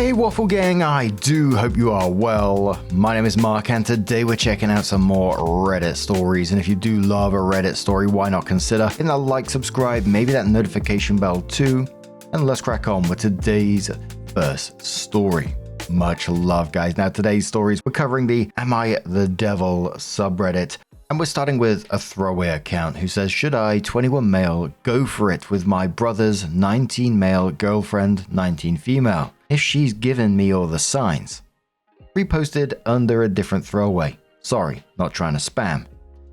Hey Waffle Gang, I do hope you are well. My name is Mark and today we're checking out some more Reddit stories, and if you do love a Reddit story, why not consider hitting that like, subscribe, maybe that notification bell too, and let's crack on with today's first story. Much love guys. Now today's stories, we're covering the Am I the Devil subreddit, and we're starting with a throwaway account who says, should I, 21 male, go for it with my brother's 19 male girlfriend, 19 female? If she's given me all the signs. Reposted under a different throwaway. Sorry, not trying to spam.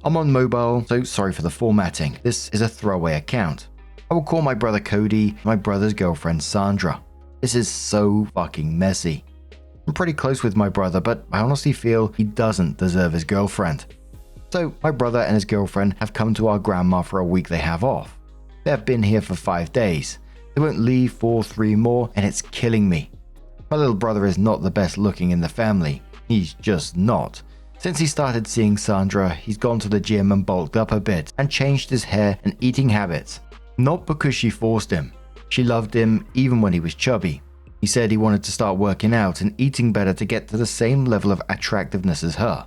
I'm on mobile, so sorry for the formatting. This is a throwaway account. I will call my brother Cody, my brother's girlfriend Sandra. This is so fucking messy. I'm pretty close with my brother, but I honestly feel he doesn't deserve his girlfriend. So my brother and his girlfriend have come to our grandma for a week they have off. They have been here for 5 days. They won't leave for 3 more, and it's killing me. My little brother is not the best looking in the family. He's just not. Since he started seeing Sandra, he's gone to the gym and bulked up a bit and changed his hair and eating habits. Not because she forced him. She loved him even when he was chubby. He said he wanted to start working out and eating better to get to the same level of attractiveness as her.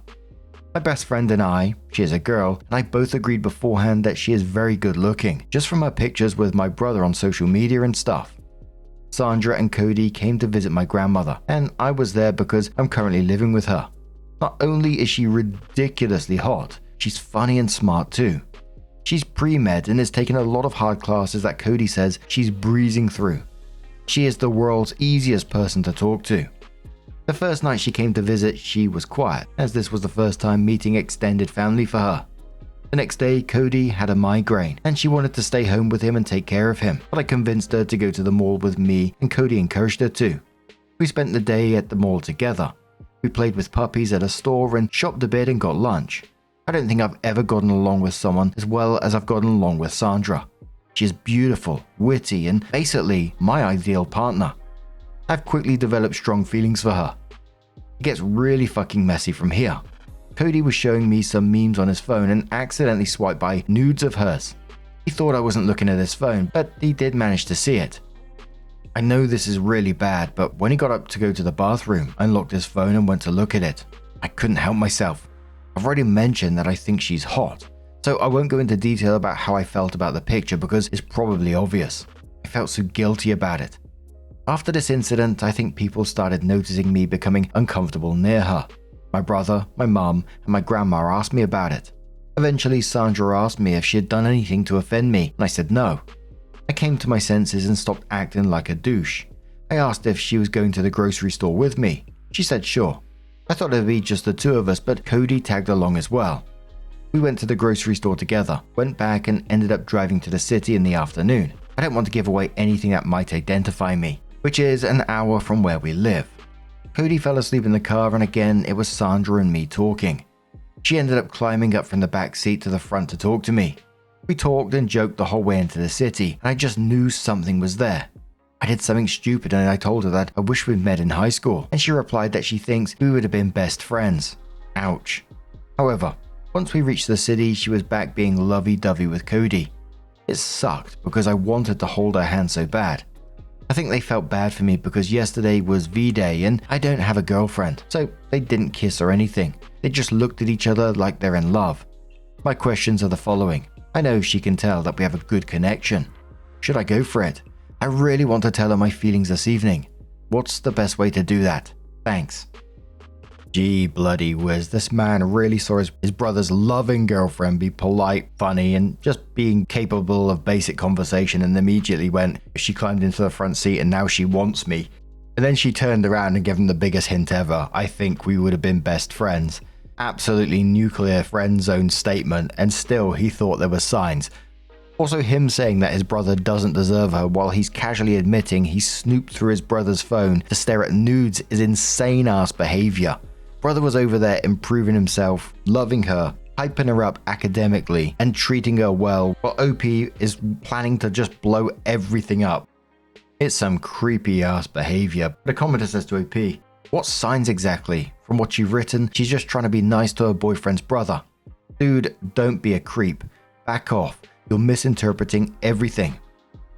My best friend and I, she is a girl, and I both agreed beforehand that she is very good looking, just from her pictures with my brother on social media and stuff. Sandra and Cody came to visit my grandmother, and I was there because I'm currently living with her. Not only is she ridiculously hot, she's funny and smart too. She's pre-med and has taken a lot of hard classes that Cody says she's breezing through. She is the world's easiest person to talk to. The first night she came to visit, she was quiet, as this was the first time meeting extended family for her. The next day, Cody had a migraine, and she wanted to stay home with him and take care of him, but I convinced her to go to the mall with me, and Cody encouraged her to. We spent the day at the mall together. We played with puppies at a store and shopped a bit and got lunch. I don't think I've ever gotten along with someone as well as I've gotten along with Sandra. She is beautiful, witty, and basically my ideal partner. I've quickly developed strong feelings for her. It gets really fucking messy from here. Cody was showing me some memes on his phone and accidentally swiped by nudes of hers. He thought I wasn't looking at his phone, but he did manage to see it. I know this is really bad, but when he got up to go to the bathroom, I unlocked his phone and went to look at it. I couldn't help myself. I've already mentioned that I think she's hot, so I won't go into detail about how I felt about the picture because it's probably obvious. I felt so guilty about it. After this incident, I think people started noticing me becoming uncomfortable near her. My brother, my mum, and my grandma asked me about it. Eventually, Sandra asked me if she had done anything to offend me, and I said no. I came to my senses and stopped acting like a douche. I asked if she was going to the grocery store with me. She said sure. I thought it would be just the two of us, but Cody tagged along as well. We went to the grocery store together, went back and ended up driving to the city in the afternoon. I don't want to give away anything that might identify me, which is an hour from where we live. Cody fell asleep in the car, and again it was Sandra and me talking. She ended up climbing up from the back seat to the front to talk to me. We talked and joked the whole way into the city, and I just knew something was there. I did something stupid and I told her that I wish we'd met in high school, and she replied that she thinks we would have been best friends. Ouch. However, once we reached the city, she was back being lovey-dovey with Cody. It sucked because I wanted to hold her hand so bad. I think they felt bad for me because yesterday was V-Day and I don't have a girlfriend, so they didn't kiss or anything. They just looked at each other like they're in love. My questions are the following. I know she can tell that we have a good connection. Should I go for it? I really want to tell her my feelings this evening. What's the best way to do that? Thanks. Gee bloody whiz, this man really saw his brother's loving girlfriend be polite, funny, and just being capable of basic conversation, and immediately went, she climbed into the front seat and now she wants me. And then she turned around and gave him the biggest hint ever. I think we would have been best friends. Absolutely nuclear friend zone statement, and still he thought there were signs. Also, him saying that his brother doesn't deserve her while he's casually admitting he snooped through his brother's phone to stare at nudes is insane ass behavior. Brother was over there improving himself, loving her, hyping her up academically, and treating her well, while OP is planning to just blow everything up. It's some creepy ass behavior. The commenter says to OP, what signs exactly? From what you've written, she's just trying to be nice to her boyfriend's brother. Dude, don't be a creep. Back off. You're misinterpreting everything.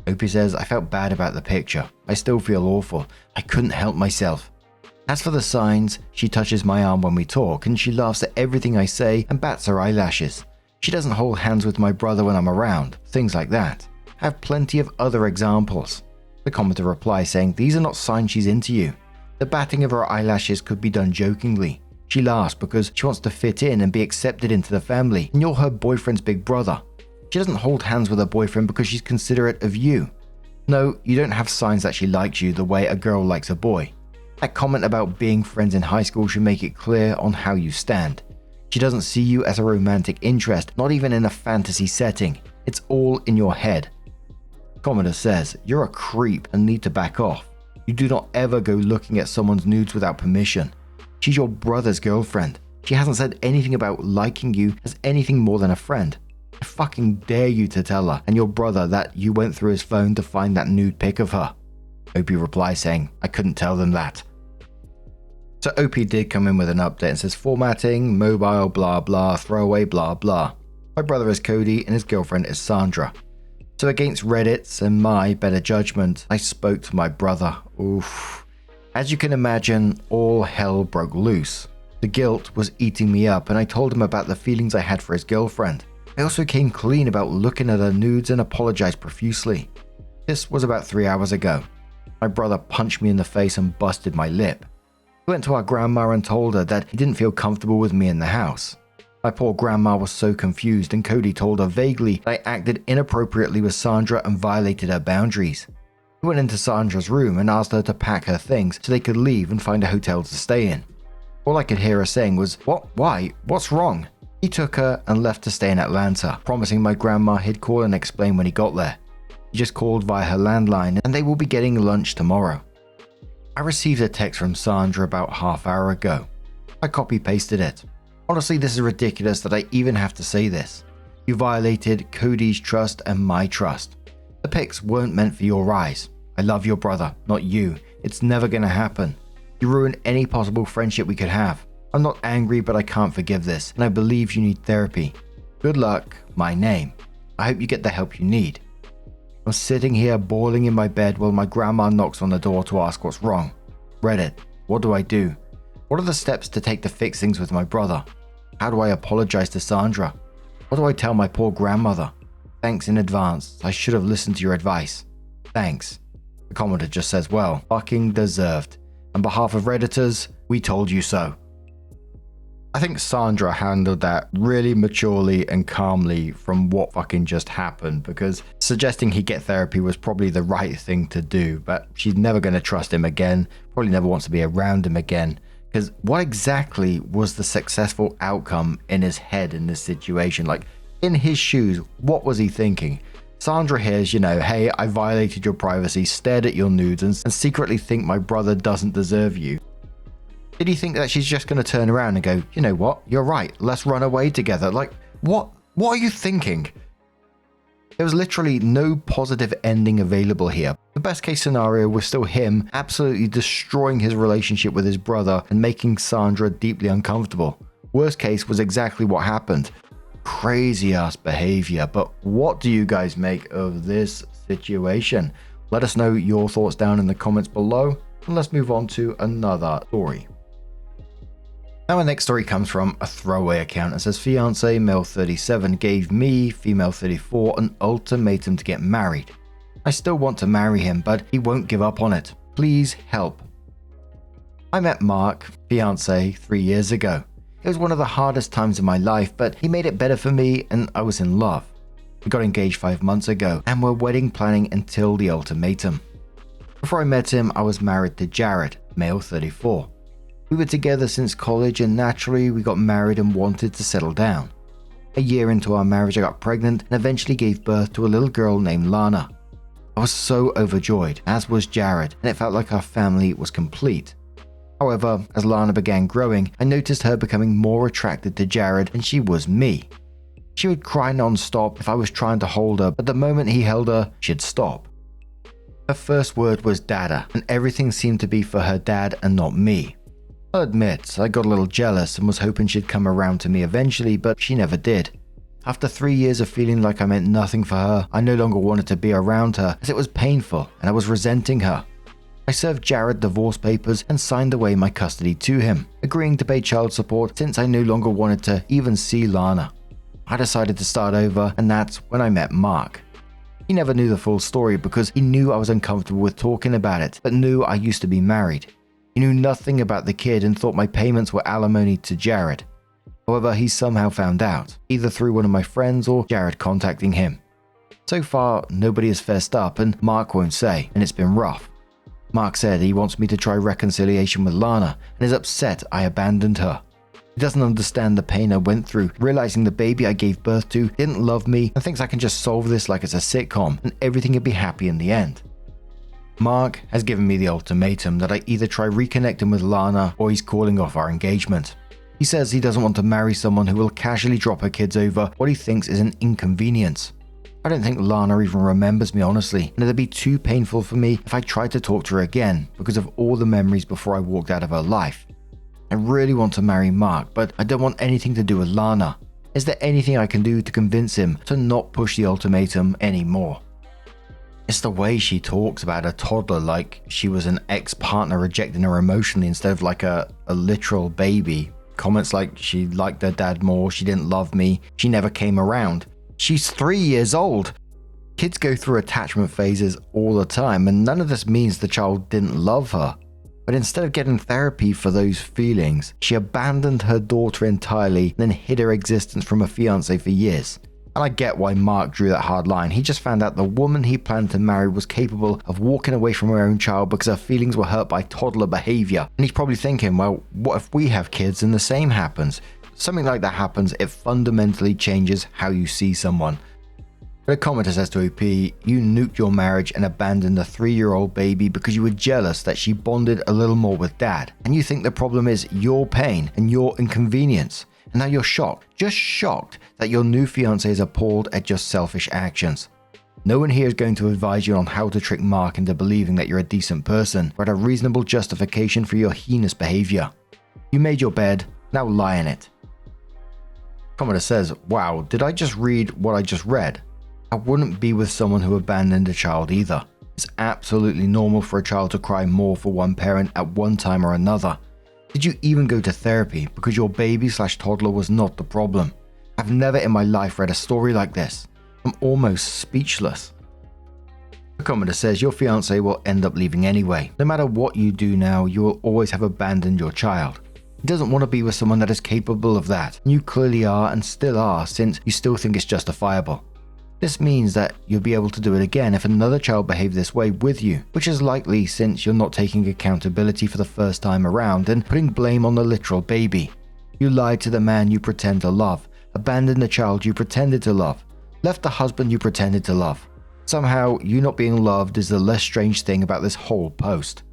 Opie says, I felt bad about the picture. I still feel awful. I couldn't help myself. As for the signs, she touches my arm when we talk and she laughs at everything I say and bats her eyelashes. She doesn't hold hands with my brother when I'm around, things like that. I have plenty of other examples. The commenter replies saying, these are not signs she's into you. The batting of her eyelashes could be done jokingly. She laughs because she wants to fit in and be accepted into the family, and you're her boyfriend's big brother. She doesn't hold hands with her boyfriend because she's considerate of you. No, you don't have signs that she likes you the way a girl likes a boy. That comment about being friends in high school should make it clear on how you stand. She doesn't see you as a romantic interest, not even in a fantasy setting. It's all in your head. Commenter says, you're a creep and need to back off. You do not ever go looking at someone's nudes without permission. She's your brother's girlfriend. She hasn't said anything about liking you as anything more than a friend. I fucking dare you to tell her and your brother that you went through his phone to find that nude pic of her. Opie replies saying, I couldn't tell them that. So Opie did come in with an update and says formatting, mobile, blah blah, throwaway, blah blah. My brother is Cody and his girlfriend is Sandra. So against Reddit's and my better judgment, I spoke to my brother. Oof. As you can imagine, all hell broke loose. The guilt was eating me up and I told him about the feelings I had for his girlfriend. I also came clean about looking at her nudes and apologized profusely. This was about 3 hours ago. My brother punched me in the face and busted my lip. He went to our grandma and told her that he didn't feel comfortable with me in the house. My poor grandma was so confused and Cody told her vaguely that I acted inappropriately with Sandra and violated her boundaries. He went into Sandra's room and asked her to pack her things so they could leave and find a hotel to stay in. All I could hear her saying was, "What? Why? What's wrong?" He took her and left to stay in Atlanta, promising my grandma he'd call and explain when he got there. He just called via her landline and they will be getting lunch tomorrow. I received a text from Sandra about half hour ago. I copy-pasted it. Honestly, this is ridiculous that I even have to say this. You violated Cody's trust and my trust. The pics weren't meant for your eyes. I love your brother, not you. It's never gonna happen. You ruined any possible friendship we could have. I'm not angry, but I can't forgive this, and I believe you need therapy. Good luck, my name. I hope you get the help you need. I'm sitting here bawling in my bed while my grandma knocks on the door to ask what's wrong. Reddit, what do I do? What are the steps to take to fix things with my brother? How do I apologize to Sandra? What do I tell my poor grandmother? Thanks in advance. I should have listened to your advice. Thanks. The commenter just says, well, fucking deserved. On behalf of Redditors, we told you so. I think Sandra handled that really maturely and calmly from what fucking just happened, because suggesting he get therapy was probably the right thing to do, but she's never going to trust him again, probably never wants to be around him again, because what exactly was the successful outcome in his head in this situation? Like, in his shoes, what was he thinking? Sandra hears, hey, I violated your privacy, stared at your nudes, and secretly think my brother doesn't deserve you. Did he think that she's just going to turn around and go, you know what, you're right, let's run away together? Like, what are you thinking? There was literally no positive ending available here. The best case scenario was still him absolutely destroying his relationship with his brother and making Sandra deeply uncomfortable. Worst case was exactly what happened. Crazy ass behavior, but what do you guys make of this situation? Let us know your thoughts down in the comments below, and let's move on to another story. Now our next story comes from a throwaway account and says, fiance male 37 gave me, female 34, an ultimatum to get married. I still want to marry him, but he won't give up on it. Please help. I met Mark, fiance, 3 years ago. It was one of the hardest times in my life, but he made it better for me and I was in love. We got engaged 5 months ago and were wedding planning until the ultimatum. Before I met him, I was married to Jared, male 34. We were together since college and naturally we got married and wanted to settle down. A year into our marriage I got pregnant and eventually gave birth to a little girl named Lana. I was so overjoyed, as was Jared, and it felt like our family was complete. However, as Lana began growing, I noticed her becoming more attracted to Jared and she was me. She would cry non-stop if I was trying to hold her, but the moment he held her, she'd stop. Her first word was dada, and everything seemed to be for her dad and not me. I'll admit, I got a little jealous and was hoping she'd come around to me eventually, but she never did. After 3 years of feeling like I meant nothing for her, I no longer wanted to be around her as it was painful and I was resenting her. I served Jared divorce papers and signed away my custody to him, agreeing to pay child support since I no longer wanted to even see Lana. I decided to start over, and that's when I met Mark. He never knew the full story because he knew I was uncomfortable with talking about it, but knew I used to be married. He knew nothing about the kid and thought my payments were alimony to Jared. However, he somehow found out, either through one of my friends or Jared contacting him. So far, nobody has fessed up and Mark won't say, and it's been rough. Mark said he wants me to try reconciliation with Lana and is upset I abandoned her. He doesn't understand the pain I went through, realizing the baby I gave birth to didn't love me and thinks I can just solve this like it's a sitcom and everything will be happy in the end. Mark has given me the ultimatum that I either try reconnecting with Lana or he's calling off our engagement. He says he doesn't want to marry someone who will casually drop her kids over what he thinks is an inconvenience. I don't think Lana even remembers me honestly, and it'd be too painful for me if I tried to talk to her again because of all the memories before I walked out of her life. I really want to marry Mark, but I don't want anything to do with Lana. Is there anything I can do to convince him to not push the ultimatum anymore? It's the way she talks about a toddler like she was an ex-partner rejecting her emotionally instead of like a literal baby. Comments like she liked her dad more, she didn't love me, she never came around. She's 3 years old. Kids go through attachment phases all the time, and none of this means the child didn't love her. But instead of getting therapy for those feelings, she abandoned her daughter entirely and then hid her existence from her fiancé for years. And I get why Mark drew that hard line. He just found out the woman he planned to marry was capable of walking away from her own child because her feelings were hurt by toddler behavior. And he's probably thinking, well, what if we have kids and the same happens? Something like that happens, it fundamentally changes how you see someone. But a commenter says to OP, you nuked your marriage and abandoned a 3-year-old baby because you were jealous that she bonded a little more with dad. And you think the problem is your pain and your inconvenience. And now you're shocked, just shocked, that your new fiancé is appalled at your selfish actions. No one here is going to advise you on how to trick Mark into believing that you're a decent person, or a reasonable justification for your heinous behavior. You made your bed, now lie in it. Commenter says, wow, did I just read what I just read? I wouldn't be with someone who abandoned a child either. It's absolutely normal for a child to cry more for one parent at one time or another. Did you even go to therapy because your baby/toddler was not the problem? I've never in my life read a story like this. I'm almost speechless. The commenter says your fiancé will end up leaving anyway. No matter what you do now, you will always have abandoned your child. He doesn't want to be with someone that is capable of that. You clearly are and still are, since you still think it's justifiable. This means that you'll be able to do it again if another child behaved this way with you, which is likely since you're not taking accountability for the first time around and putting blame on the literal baby. You lied to the man you pretend to love, abandoned the child you pretended to love, left the husband you pretended to love. Somehow, you not being loved is the less strange thing about this whole post.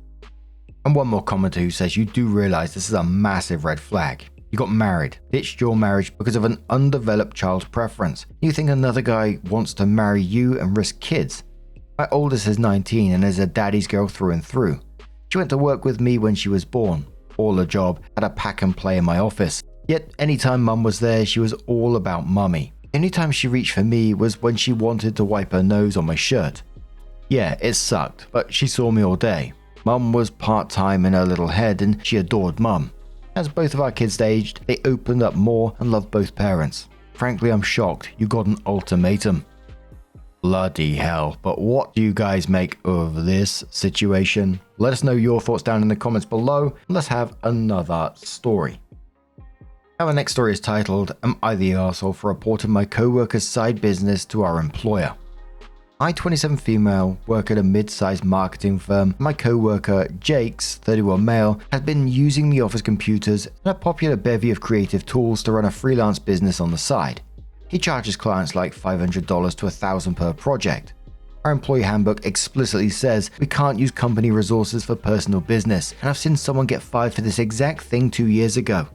And one more commenter who says you do realize this is a massive red flag. You got married, ditched your marriage because of an undeveloped child's preference. You think another guy wants to marry you and risk kids. My oldest is 19 and is a daddy's girl through and through. She went to work with me when she was born. All a job, had a pack and play in my office. Yet anytime mum was there, she was all about mummy. The only time she reached for me was when she wanted to wipe her nose on my shirt. Yeah, it sucked, but she saw me all day. Mum was part-time in her little head and she adored mum. As both of our kids aged, they opened up more and loved both parents. Frankly, I'm shocked you got an ultimatum. Bloody hell, but what do you guys make of this situation? Let us know your thoughts down in the comments below, and let's have another story. Our next story is titled, Am I the Arsehole for reporting my co-worker's side business to our employer? I, 27 female, work at a mid-sized marketing firm. My co-worker, Jake's 31 male, has been using the office computers and a popular bevy of creative tools to run a freelance business on the side. He charges clients like $500 to $1,000 per project. Our employee handbook explicitly says we can't use company resources for personal business, and I've seen someone get fired for this exact thing 2 years ago.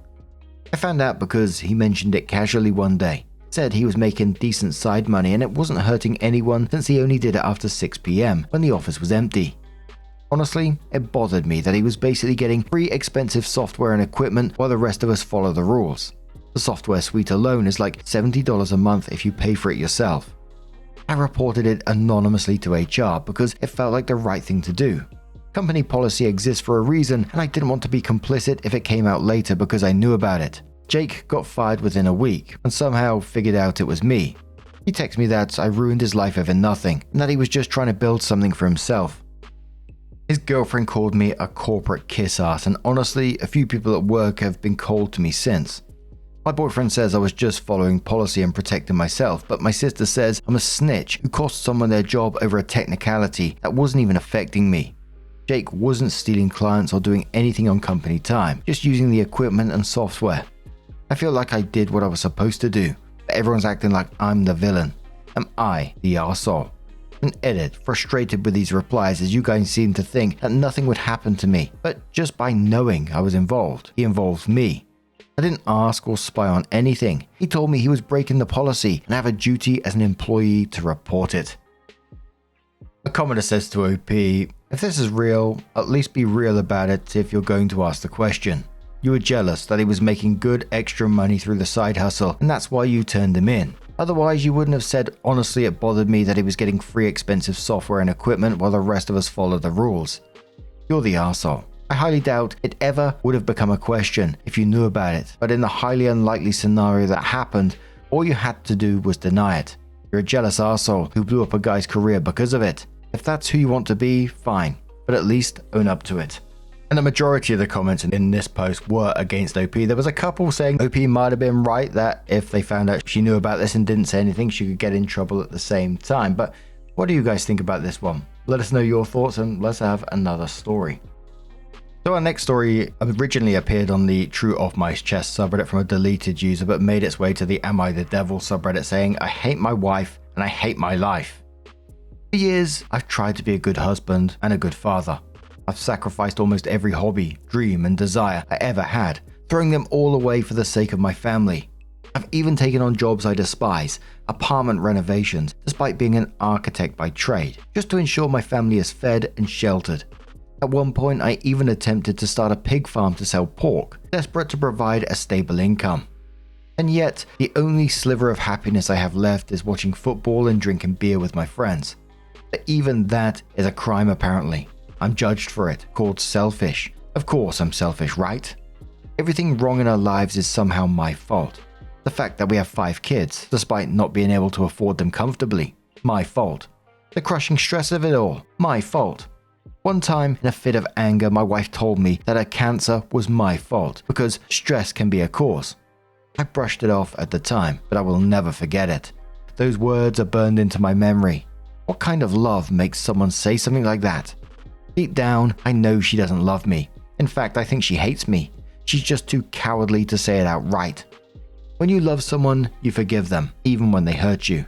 I found out because he mentioned it casually one day. Said he was making decent side money and it wasn't hurting anyone since he only did it after 6 PM when the office was empty. Honestly, it bothered me that he was basically getting free expensive software and equipment while the rest of us follow the rules. The software suite alone is like $70 a month if you pay for it yourself. I reported it anonymously to HR because it felt like the right thing to do. Company policy exists for a reason, and I didn't want to be complicit if it came out later because I knew about it. Jake got fired within a week and somehow figured out it was me. He texted me that I ruined his life over nothing and that he was just trying to build something for himself. His girlfriend called me a corporate kiss ass, and honestly, a few people at work have been cold to me since. My boyfriend says I was just following policy and protecting myself, but my sister says I'm a snitch who cost someone their job over a technicality that wasn't even affecting me. Jake wasn't stealing clients or doing anything on company time, just using the equipment and software. I feel like I did what I was supposed to do, but everyone's acting like I'm the villain. Am I the arsehole? And edit, frustrated with these replies as you guys seem to think that nothing would happen to me, but just by knowing I was involved, he involved me. I didn't ask or spy on anything. He told me he was breaking the policy and I have a duty as an employee to report it. A commenter says to OP, if this is real, at least be real about it if you're going to ask the question. You were jealous that he was making good extra money through the side hustle and that's why you turned him in. Otherwise you wouldn't have said, honestly it bothered me that he was getting free expensive software and equipment while the rest of us followed the rules. You're the arsehole. I highly doubt it ever would have become a question if you knew about it, but in the highly unlikely scenario that happened, all you had to do was deny it. You're a jealous arsehole who blew up a guy's career because of it. If that's who you want to be, fine, but at least own up to it. And the majority of the comments in this post were against OP. There was a couple saying OP might have been right that if they found out she knew about this and didn't say anything, she could get in trouble at the same time. But what do you guys think about this one? Let us know your thoughts and let's have another story. So our next story originally appeared on the True Off My Chest subreddit from a deleted user, but made its way to the AmITheDevil subreddit saying, I hate my wife and I hate my life. For years, I've tried to be a good husband and a good father. I've sacrificed almost every hobby, dream, and desire I ever had, throwing them all away for the sake of my family. I've even taken on jobs I despise, apartment renovations, despite being an architect by trade, just to ensure my family is fed and sheltered. At one point, I even attempted to start a pig farm to sell pork, desperate to provide a stable income. And yet, the only sliver of happiness I have left is watching football and drinking beer with my friends. But even that is a crime apparently. I'm judged for it, called selfish. Of course I'm selfish, right? Everything wrong in our lives is somehow my fault. The fact that we have 5 kids, despite not being able to afford them comfortably, my fault. The crushing stress of it all, my fault. One time, in a fit of anger, my wife told me that her cancer was my fault because stress can be a cause. I brushed it off at the time, but I will never forget it. Those words are burned into my memory. What kind of love makes someone say something like that? Deep down, I know she doesn't love me. In fact, I think she hates me. She's just too cowardly to say it outright. When you love someone, you forgive them, even when they hurt you.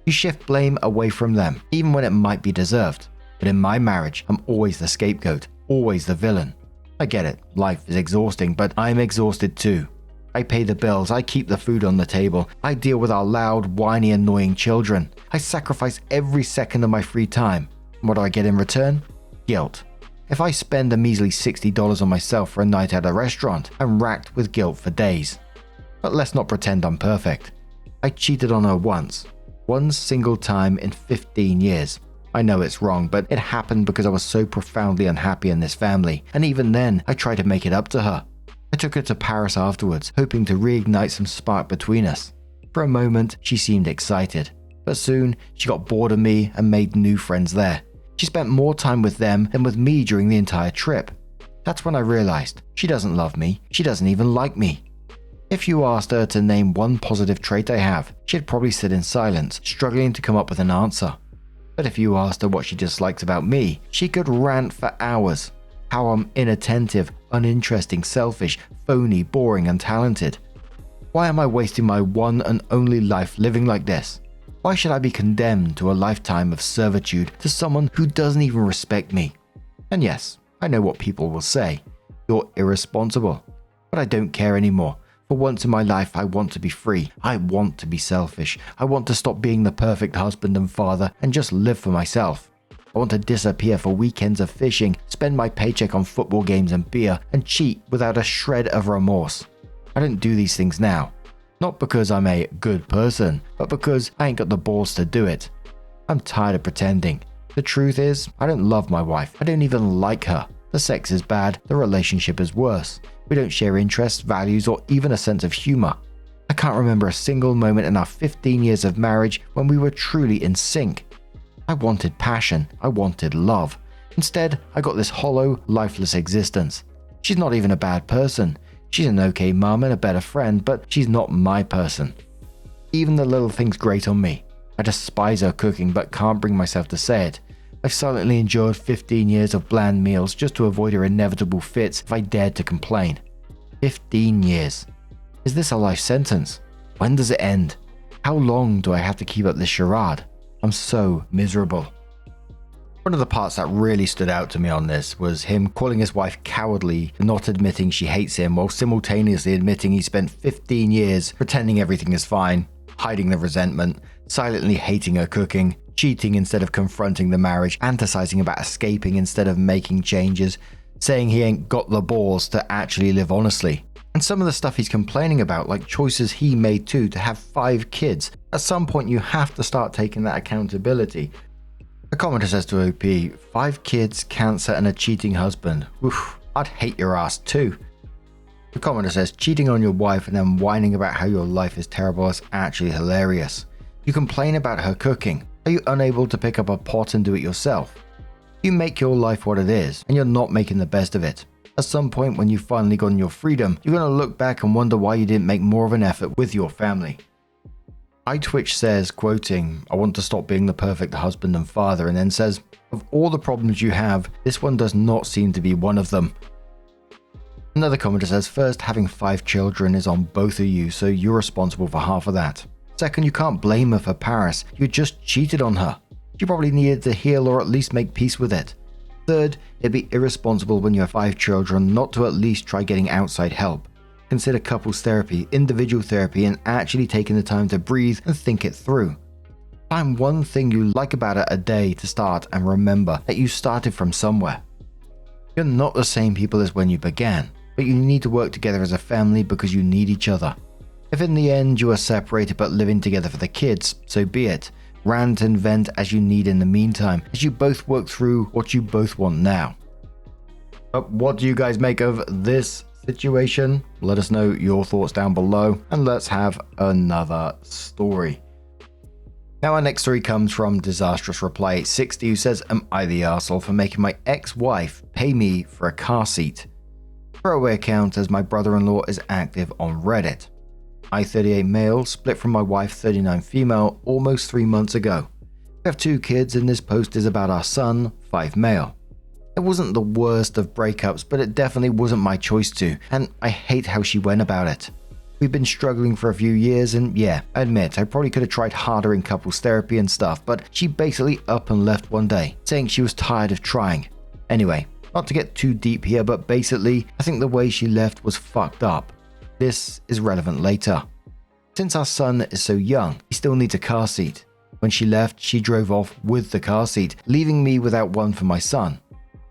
You shift blame away from them, even when it might be deserved. But in my marriage, I'm always the scapegoat, always the villain. I get it, life is exhausting, but I'm exhausted too. I pay the bills, I keep the food on the table, I deal with our loud, whiny, annoying children. I sacrifice every second of my free time. What do I get in return? Guilt. If I spend a measly $60 on myself for a night at a restaurant, I'm racked with guilt for days. But let's not pretend I'm perfect. I cheated on her once. One single time in 15 years. I know it's wrong, but it happened because I was so profoundly unhappy in this family, and even then, I tried to make it up to her. I took her to Paris afterwards, hoping to reignite some spark between us. For a moment, she seemed excited, but soon she got bored of me and made new friends there. She spent more time with them than with me during the entire trip. That's when I realized she doesn't love me, she doesn't even like me. If you asked her to name one positive trait I have, she'd probably sit in silence, struggling to come up with an answer. But if you asked her what she dislikes about me, she could rant for hours. How I'm inattentive, uninteresting, selfish, phony, boring, and talented. Why am I wasting my one and only life living like this? Why should I be condemned to a lifetime of servitude to someone who doesn't even respect me? And yes, I know what people will say. You're irresponsible. But I don't care anymore. For once in my life, I want to be free. I want to be selfish. I want to stop being the perfect husband and father and just live for myself. I want to disappear for weekends of fishing, spend my paycheck on football games and beer, and cheat without a shred of remorse. I don't do these things now. Not because I'm a good person, but because I ain't got the balls to do it. I'm tired of pretending. The truth is, I don't love my wife. I don't even like her. The sex is bad, the relationship is worse. We don't share interests, values, or even a sense of humor. I can't remember a single moment in our 15 years of marriage when we were truly in sync. I wanted passion. I wanted love. Instead, I got this hollow, lifeless existence. She's not even a bad person. She's an okay mum and a better friend, but she's not my person. Even the little things grate on me. I despise her cooking but can't bring myself to say it. I've silently endured 15 years of bland meals just to avoid her inevitable fits if I dared to complain. 15 years. Is this a life sentence? When does it end? How long do I have to keep up this charade? I'm so miserable. One of the parts that really stood out to me on this was him calling his wife cowardly for not admitting she hates him while simultaneously admitting he spent 15 years pretending everything is fine, hiding the resentment, silently hating her cooking, cheating instead of confronting the marriage, fantasizing about escaping instead of making changes, saying he ain't got the balls to actually live honestly. And some of the stuff he's complaining about, like choices he made too to have 5 kids. At some point you have to start taking that accountability. A commenter says to OP, 5 kids, cancer and a cheating husband. Oof, I'd hate your ass too. The commenter says, cheating on your wife and then whining about how your life is terrible is actually hilarious. You complain about her cooking. Are you unable to pick up a pot and do it yourself? You make your life what it is, and you're not making the best of it. At some point when you've finally gotten your freedom, you're going to look back and wonder why you didn't make more of an effort with your family. iTwitch says, quoting, I want to stop being the perfect husband and father, and then says, of all the problems you have, this one does not seem to be one of them. Another commenter says, first, having 5 children is on both of you, so you're responsible for half of that. Second, you can't blame her for Paris. You just cheated on her. She probably needed to heal or at least make peace with it. Third, it'd be irresponsible when you have 5 children not to at least try getting outside help. Consider couples therapy, individual therapy, and actually taking the time to breathe and think it through. Find one thing you like about it a day to start and remember that you started from somewhere. You're not the same people as when you began, but you need to work together as a family because you need each other. If in the end you are separated but living together for the kids, so be it. Rant and vent as you need in the meantime, as you both work through what you both want now. But what do you guys make of this situation? Let us know your thoughts down below, and let's have another story. Now our next story comes from Disastrous Reply 860, who says, am I the arsehole for making my ex-wife pay me for a car seat? Throwaway account as my brother-in-law is active on Reddit. I 38 male, split from my wife 39 female almost 3 months ago. We have 2 kids and this post is about our son, 5 male. It wasn't the worst of breakups, but it definitely wasn't my choice to, and I hate how she went about it. We've been struggling for a few years and yeah, I admit I probably could have tried harder in couples therapy and stuff, but she basically up and left one day, saying she was tired of trying. Anyway, not to get too deep here, but basically, I think the way she left was fucked up. This is relevant later. Since our son is so young, he still needs a car seat. When she left, she drove off with the car seat, leaving me without one for my son.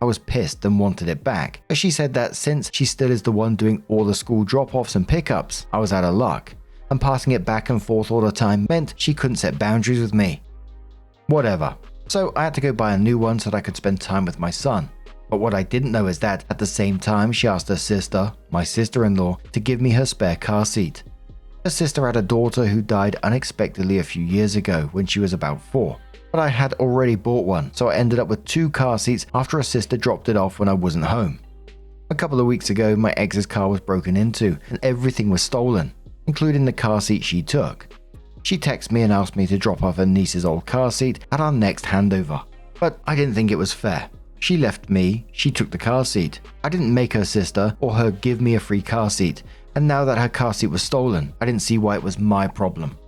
I was pissed and wanted it back, but she said that since she still is the one doing all the school drop-offs and pickups, I was out of luck, and passing it back and forth all the time meant she couldn't set boundaries with me. Whatever. So I had to go buy a new one so that I could spend time with my son. But what I didn't know is that at the same time she asked her sister, my sister-in-law, to give me her spare car seat. Her sister had a daughter who died unexpectedly a few years ago when she was about 4. But I had already bought one, so I ended up with 2 car seats after her sister dropped it off when I wasn't home. A couple of weeks ago, my ex's car was broken into and everything was stolen, including the car seat she took. She texted me and asked me to drop off her niece's old car seat at our next handover, but I didn't think it was fair. She left me, she took the car seat. I didn't make her sister or her give me a free car seat, and now that her car seat was stolen, I didn't see why it was my problem.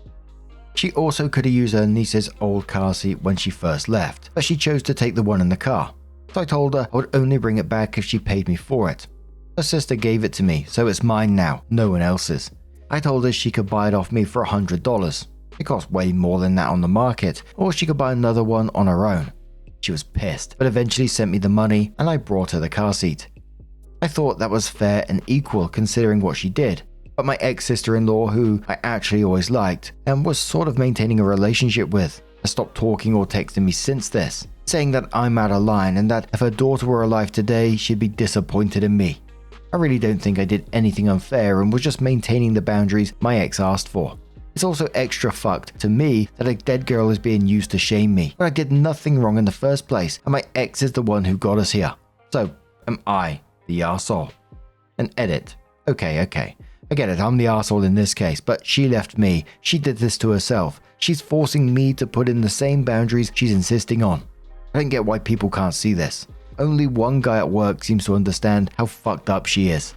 She also could have used her niece's old car seat when she first left, but she chose to take the one in the car. So I told her I would only bring it back if she paid me for it. Her sister gave it to me, so it's mine now, no one else's. I told her she could buy it off me for $100. It costs way more than that on the market, or she could buy another one on her own. She was pissed, but eventually sent me the money and I brought her the car seat. I thought that was fair and equal considering what she did. But my ex-sister-in-law, who I actually always liked and was sort of maintaining a relationship with, has stopped talking or texting me since this, saying that I'm out of line and that if her daughter were alive today, she'd be disappointed in me. I really don't think I did anything unfair and was just maintaining the boundaries my ex asked for. It's also extra fucked to me that a dead girl is being used to shame me when I did nothing wrong in the first place and my ex is the one who got us here. So, am I the arsehole? And edit. Okay. I get it, I'm the arsehole in this case, but she left me. She did this to herself. She's forcing me to put in the same boundaries she's insisting on. I don't get why people can't see this. Only one guy at work seems to understand how fucked up she is.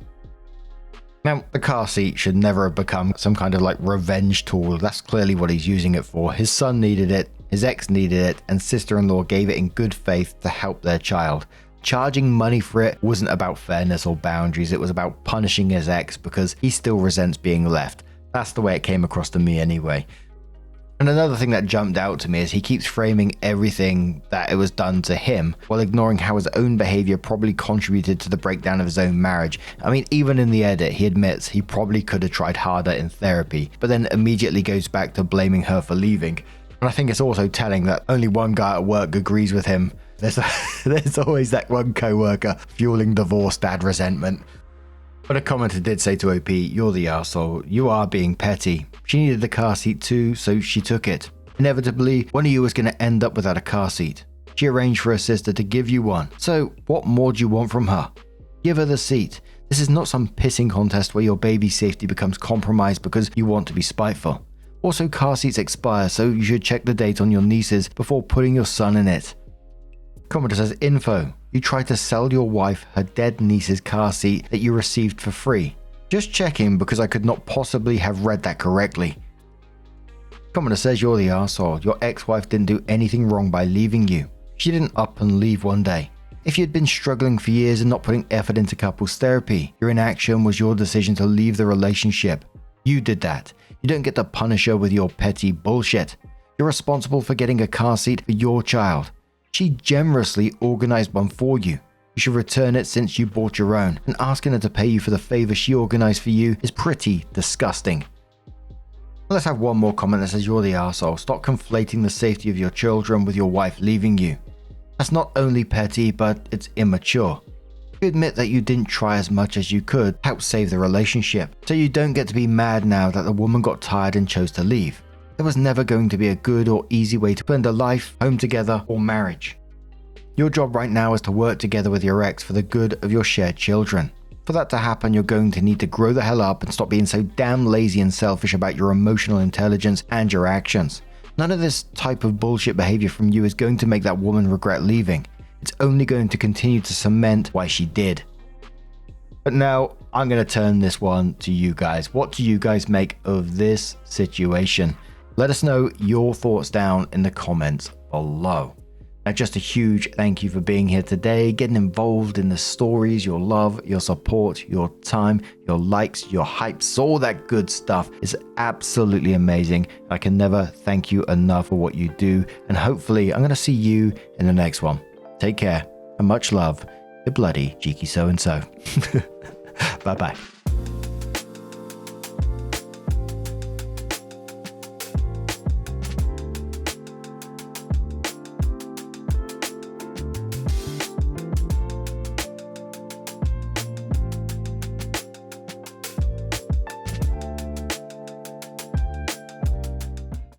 Now, the car seat should never have become some kind of revenge tool. That's clearly what he's using it for. His son needed it, his ex needed it, and sister-in-law gave it in good faith to help their child. Charging money for it wasn't about fairness or boundaries. It was about punishing his ex because he still resents being left. That's the way it came across to me anyway. And another thing that jumped out to me is he keeps framing everything that it was done to him while ignoring how his own behavior probably contributed to the breakdown of his own marriage. I mean, even in the edit, he admits he probably could have tried harder in therapy, but then immediately goes back to blaming her for leaving. And I think it's also telling that only one guy at work agrees with him. There's always that one co-worker fueling divorce dad resentment. But a commenter did say to OP, "You're the arsehole. You are being petty. She needed the car seat too, so she took it. Inevitably, one of you was going to end up without a car seat. She arranged for her sister to give you one. So what more do you want from her? Give her the seat. This is not some pissing contest where your baby's safety becomes compromised because you want to be spiteful. Also, car seats expire, so you should check the date on your nieces before putting your son in it." Commenter says, "Info. You tried to sell your wife her dead niece's car seat that you received for free. Just checking because I could not possibly have read that correctly." Commenter says, "You're the arsehole. Your ex-wife didn't do anything wrong by leaving you. She didn't up and leave one day. If you'd been struggling for years and not putting effort into couples therapy, your inaction was your decision to leave the relationship. You did that. You don't get to punish her with your petty bullshit. You're responsible for getting a car seat for your child. She generously organized one for you. You should return it since you bought your own, and asking her to pay you for the favor she organized for you is pretty disgusting." Let's have one more comment that says, "You're the arsehole. Stop conflating the safety of your children with your wife leaving you. That's not only petty, but it's immature. You admit that you didn't try as much as you could to help save the relationship, so you don't get to be mad now that the woman got tired and chose to leave. There was never going to be a good or easy way to spend a life, home together, or marriage. Your job right now is to work together with your ex for the good of your shared children. For that to happen, you're going to need to grow the hell up and stop being so damn lazy and selfish about your emotional intelligence and your actions. None of this type of bullshit behavior from you is going to make that woman regret leaving. It's only going to continue to cement why she did." But now, I'm going to turn this one to you guys. What do you guys make of this situation? Let us know your thoughts down in the comments below. Now, just a huge thank you for being here today, getting involved in the stories, your love, your support, your time, your likes, your hypes, all that good stuff is absolutely amazing. I can never thank you enough for what you do, and hopefully I'm going to see you in the next one. Take care and much love, your bloody cheeky so-and-so. Bye-bye.